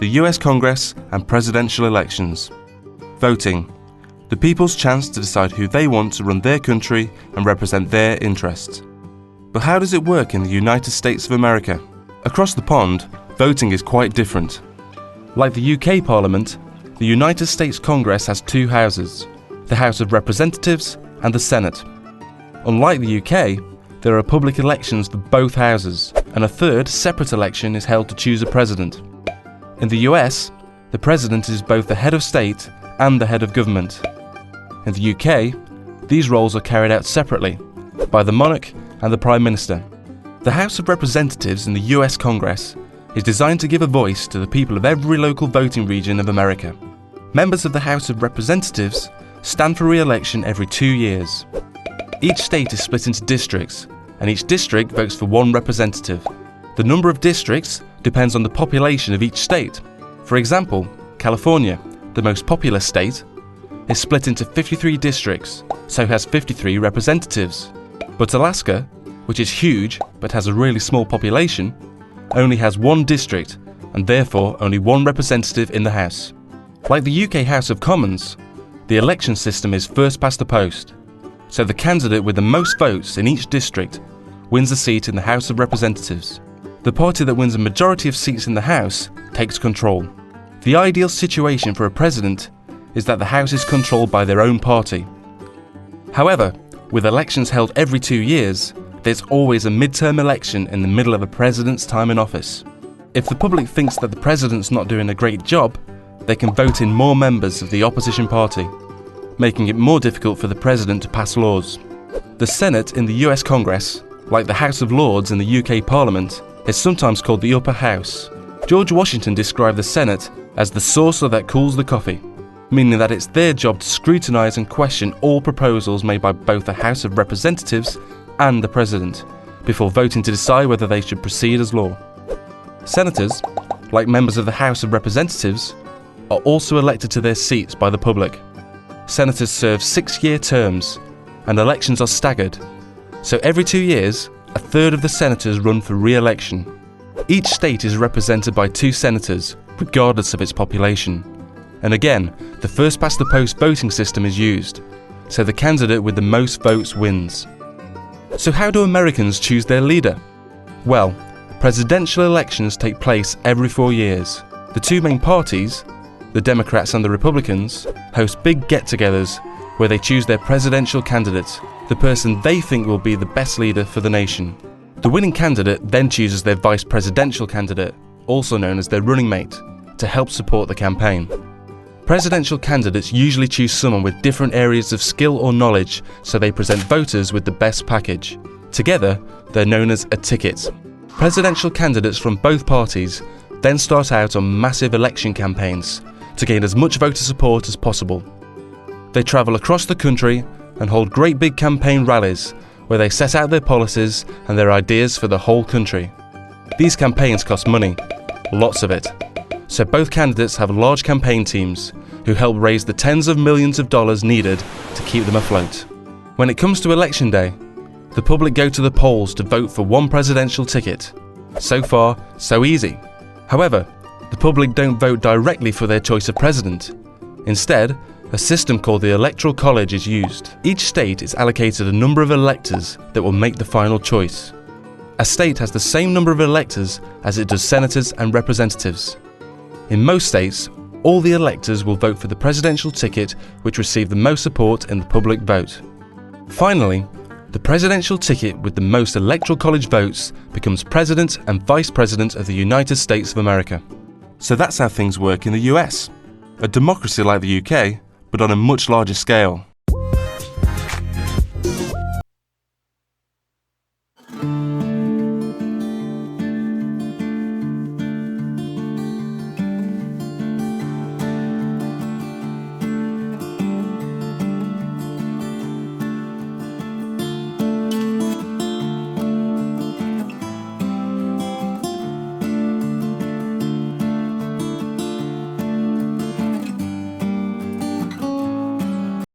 the US Congress and presidential elections. Voting, the people's chance to decide who they want to run their country and represent their interests. But how does it work in the United States of America? Across the pond, voting is quite different. Like the UK Parliament, the United States Congress has two houses, the House of Representatives and the Senate. Unlike the UK, there are public elections for both houses, and a third separate election is held to choose a president. In the US, the president is both the head of state and the head of government. In the UK, these roles are carried out separately by the monarch and the Prime Minister. The House of Representatives in the US Congress is designed to give a voice to the people of every local voting region of America. Members of the House of Representatives stand for re-election every 2 years. Each state is split into districts, and each district votes for one representative. The number of districts depends on the population of each state. For example, California, the most populous state, is split into 53 districts, so has 53 representatives. But Alaska, which is huge but has a really small population, only has one district and therefore only one representative in the House. Like the UK House of Commons, the election system is first past the post, so the candidate with the most votes in each district wins a seat in the House of Representatives. The party that wins a majority of seats in the House takes control. The ideal situation for a president is that the House is controlled by their own party. However, with elections held every 2 years, there's always a midterm election in the middle of a president's time in office. If the public thinks that the president's not doing a great job, they can vote in more members of the opposition party, making it more difficult for the president to pass laws. The Senate in the US Congress, like the House of Lords in the UK Parliament, is sometimes called the upper house. George Washington described the Senate as the saucer that cools the coffee, meaning that it's their job to scrutinise and question all proposals made by both the House of Representatives and the President, before voting to decide whether they should proceed as law. Senators, like members of the House of Representatives, are also elected to their seats by the public. Senators serve 6-year terms, and elections are staggered, so every 2 years, a third of the senators run for re-election. Each state is represented by 2 senators, regardless of its population. And again, the first past the post voting system is used, so the candidate with the most votes wins. So how do Americans choose their leader? Well, presidential elections take place every 4 years. The 2 main parties, the Democrats and the Republicans, host big get-togethers where they choose their presidential candidate, the person they think will be the best leader for the nation. The winning candidate then chooses their vice presidential candidate, also known as their running mate, to help support the campaign. Presidential candidates usually choose someone with different areas of skill or knowledge, so they present voters with the best package. Together, they're known as a ticket. Presidential candidates from both parties then start out on massive election campaigns to gain as much voter support as possible. They travel across the country and hold great big campaign rallies where they set out their policies and their ideas for the whole country. These campaigns cost money, lots of it. So both candidates have large campaign teams who help raise the tens of millions of dollars needed to keep them afloat. When it comes to election day, the public go to the polls to vote for one presidential ticket. So far, so easy. However, the public don't vote directly for their choice of president. Instead, a system called the Electoral College is used. Each state is allocated a number of electors that will make the final choice. A state has the same number of electors as it does senators and representatives. In most states, all the electors will vote for the presidential ticket which received the most support in the public vote. Finally, the presidential ticket with the most Electoral College votes becomes President and Vice President of the United States of America. So that's how things work in the US. A democracy like the UK, but on a much larger scale.